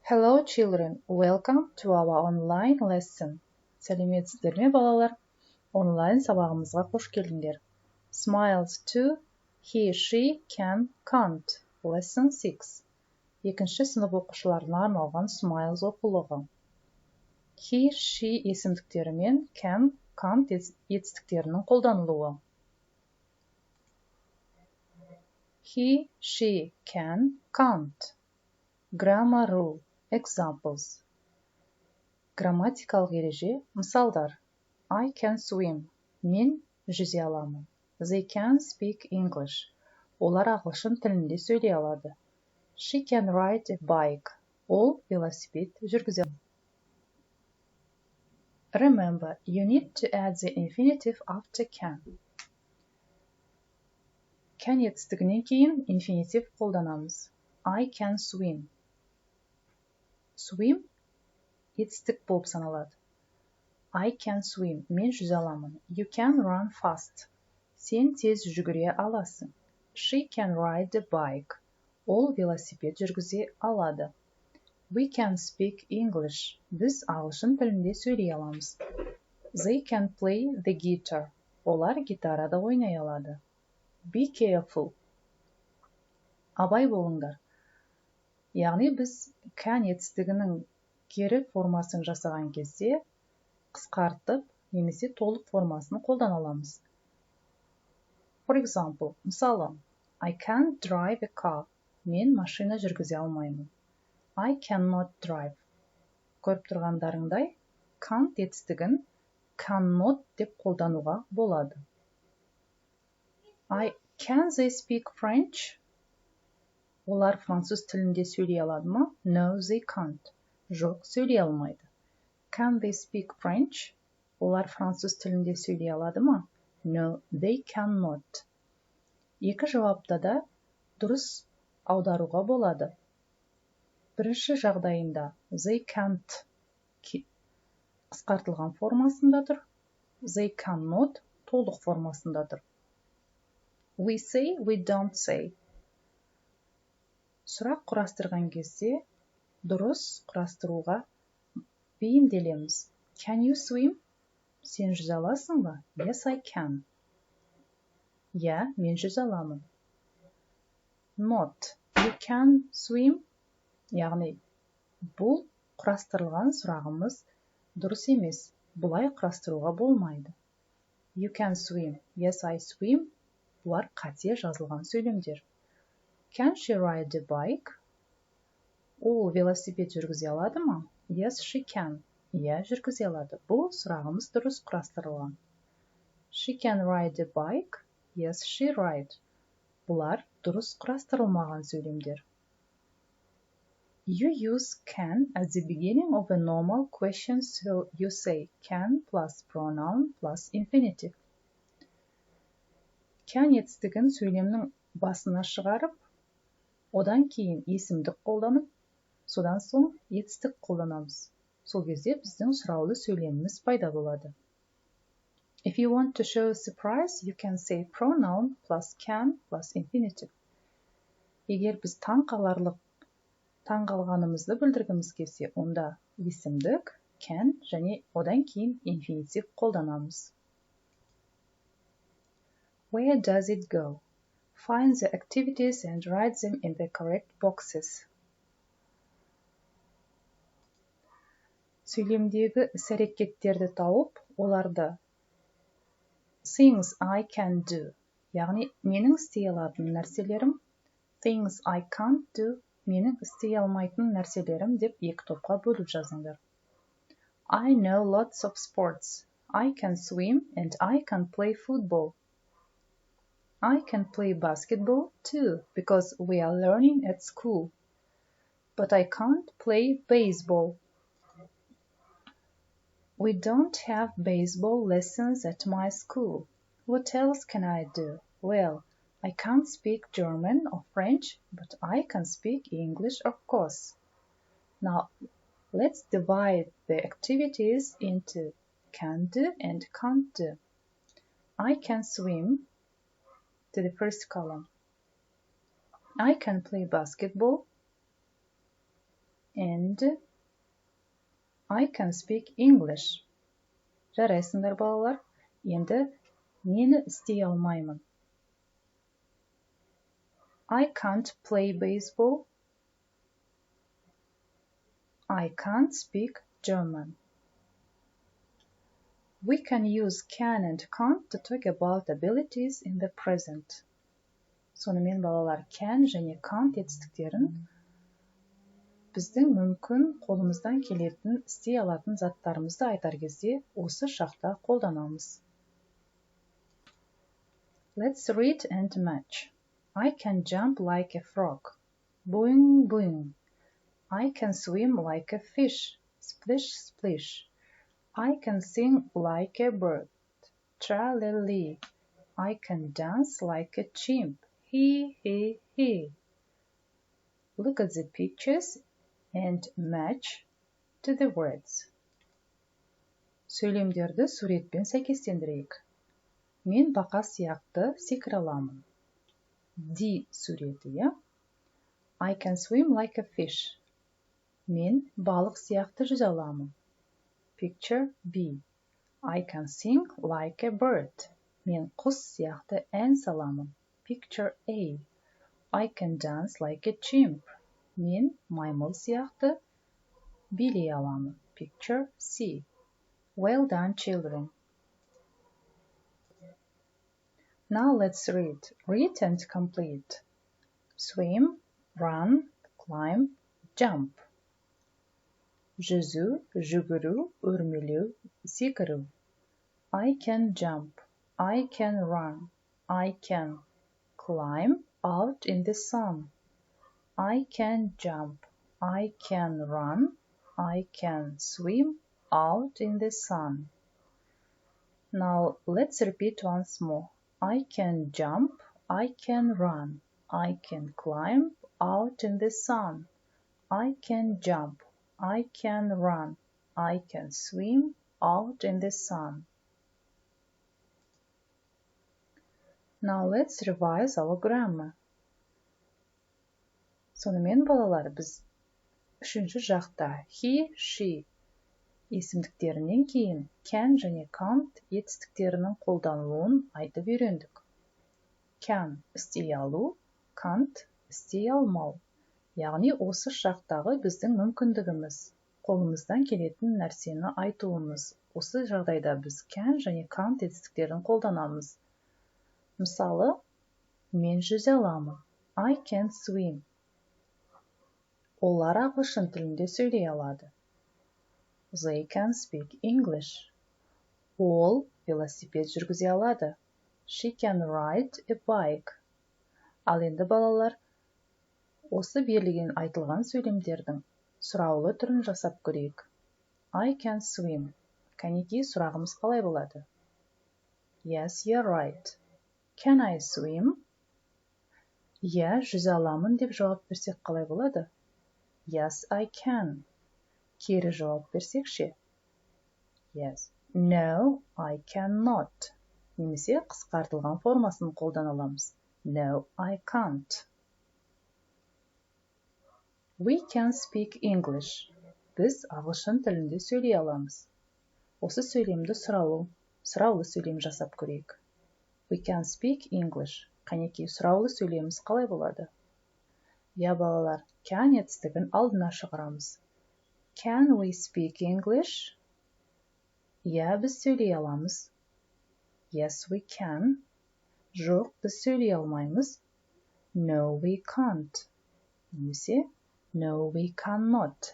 Hello children, welcome to our online lesson. Сәлеметсіздер ме балалар? Онлайн сабағымызға қош келдіңдер. Smiles to he, she, can, can't. Lesson 6. Екінші сынып оқушыларына арналған Smiles оқулығы. He, she есімдіктері мен can, can't етістіктерінің қолданылуы. He, she, can, can't. Grammar rule. Examples. Грамматикалық ереже, мысалдар. I can swim. Мен жүзе аламын. They can speak English. Олар ағылшын тілінде сөйлей алады. She can ride a bike. Ол велосипед жүргізе алады. Remember, you need to add the infinitive after can. Can етістігінен кейін infinitive қолданамыз. I can swim. Swim етістік болып саналады. I can swim. Мен жүзе аламын. You can run fast. Сен тез жүгіре аласың. She can ride a bike. Ол велосипед жүргізе алады. We can speak English. Біз ағылшын тілінде сөйлей аламыз. They can play the guitar. Олар гитарада ойнай алады. Be careful. Абай болыңдар. Яғни біз can етістігінің кері формасын жасаған кезде қысқартып немесе толық формасын қолдана аламыз. For example, мысалы, I can't drive a car. Мен машина жүргізе алмаймын. I cannot drive. Көріп тұрғандарыңдай, can't етістігін cannot деп қолдануға болады. Can they speak French? Олар француз тілінде сөйлей алады ма? No, they can't. Жоқ, сөйлей алмайды. Can they speak French? Олар француз тілінде сөйлей алады ма? No, they cannot. Екі жауапта да дұрыс аударуға болады. Бірінші жағдайында they can't қысқартылған формасында тұр. They cannot толық формасында тұр. We say, we don't say. Сұрақ құрастырған кезде дұрыс құрастыруға бейімделеміз. Can you swim? Сен жүзе аласың ба? Yes, I can. Я, мен жүзе аламын. Not. You can swim? Яғни, бұл құрастырылған сұрағымыз дұрыс емес. Бұлай құрастыруға болмайды. You can swim. Yes, I swim. Бұлар қате жазылған сөйлемдер. Can she ride a bike? Ол велосипед жүргізе алады ма? Yes, she can. Я, жүргізе алады. Бұл сұрағымыз дұрыс құрастырылған. She can ride a bike? Yes, she ride. Бұлар дұрыс құрастырылмаған сөйлемдер. You use can at the beginning of a normal question, so you say can plus pronoun plus infinitive. Can етістігін сөйлемнің басына шығарып, одан кейін есімдік қолданып, содан соң етістік қолданамыз. Сол кезде біздің сұраулы сөйлеміміз пайда болады. If you want to show a surprise, you can say pronoun plus can plus infinitive. Егер біз таңғалғанымызды білдіргіміз келсе, онда есімдік, can және одан кейін infinitive қолданамыз. Where does it go? Find the activities and write them in the correct boxes. Сөйлемдегі іс-әрекеттерді тауып, оларды things I can do, яғни менің істей алатын нәрселерім, things I can't do, менің істей алмайтын нәрселерім деп екі топқа бөліп жазыңдар. I know lots of sports. I can swim and I can play football. I can play basketball too, because we are learning at school. But I can't play baseball. We don't have baseball lessons at my school. What else can I do? Well, I can't speak German or French, but I can speak English, of course. Now, let's divide the activities into can do and can't do. I can swim. To the first column. I can play basketball. And I can speak English. Жарайсыңдар балалар. Енді нені істей алмаймын? I can't play baseball. I can't speak German. We can use can and can't to talk about abilities in the present. Сонымен балалар can және can't етістіктерін біздің мүмкін қолымыздан келетін істей алатын заттарымызды айтар кезде осы шақта қолданамыз. Let's read and match. I can jump like a frog. Boing, boing. I can swim like a fish. Splish, splish. I can sing like a bird. Tra-la-lee. I can dance like a chimp. He, he, he. Look at the pictures and match to the words. Сөйлемдерді суретпен сәйкестендірейік. Мен бақа сияқты секіре аламын. D суреті, иә? I can swim like a fish. Мен балық сияқты жүзе аламын. Picture B. I can sing like a bird. Мен құс сияқты ән саламын. Picture A. I can dance like a chimp. Мен маймыл сияқты билей аламын. Picture C. Well done, children. Now let's read. Read and complete. Swim, run, climb, jump. Жүзу, жүгіру, өрмелеу, секіру. I can jump. I can run. I can climb out in the sun. I can jump. I can run. I can swim out in the sun. Now let's repeat once more. I can jump. I can run. I can climb out in the sun. I can jump. I can run. I can swim out in the sun. Now let's revise our grammar. Сонымен балалар, біз үшінші жақта he, she есімдіктерінен кейін can және can't етістіктерінің қолданылуын айтып үйрендік. Can істей алу, can't істей алмау. Яғни осы шақтағы біздің мүмкіндігіміз, қолымыздан келетін нәрсені айтуымыз. Осы жағдайда біз can және can't етістіктерін қолданамыз. Мысалы, мен жүзе аламын. I can swim. Олар ағылшын тілінде сөйлей алады. They can speak English. Ол велосипед жүргізе алады. She can ride a bike. Ал енді балалар, осы берілген айтылған сөйлемдердің сұраулы түрін жасап көрейік. I can swim. Кәнекей сұрағымыз қалай болады? Yes, you're right. Can I swim? Иә, жүзе аламын деп жауап берсек қалай болады? Yes, I can. Кері жауап берсекше? Yes. No, I cannot. Немесе қысқартылған формасын қолдана аламыз. No, I can't. We can speak English. Біз ағылшын тілінде сөйлей аламыз. Осы сөйлемді сұраулы сөйлем жасап көрейік. We can speak English. Қанекей сұраулы сөйлеміміз қалай болады? Я, балалар, can етістігін алдына шығарамыз. Can we speak English? Я, біз сөйлей аламыз. Yes, we can. Жоқ, біз сөйлей алмаймыз. No, we can't. Немесе, no, we cannot.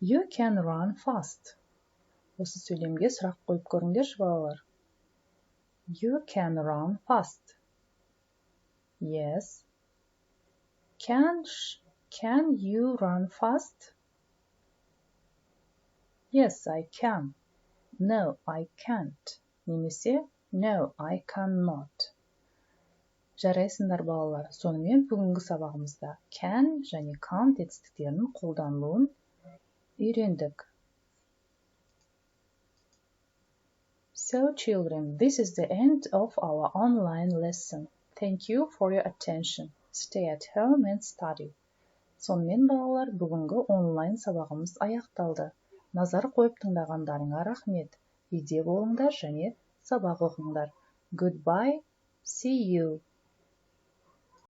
You can run fast. Осы сөйлемге сұрақ қойып көріңдерші, балалар. You can run fast. Yes. Can you run fast? Yes, I can. No, I can't. Немесе, no, I cannot. Жарайсыңдар, балалар. Сонымен бүгінгі сабағымызда can және can't етістіктерінің қолданылуын үйрендік. So, children, this is the end of our online lesson. Thank you for your attention. stay at home and study. Сонымен балалар, бүгінгі онлайн сабағымыз аяқталды. Назар қойып тыңдағандарыңа рахмет. Үйде болыңдар және сабақ оқыңдар. Goodbye, see you.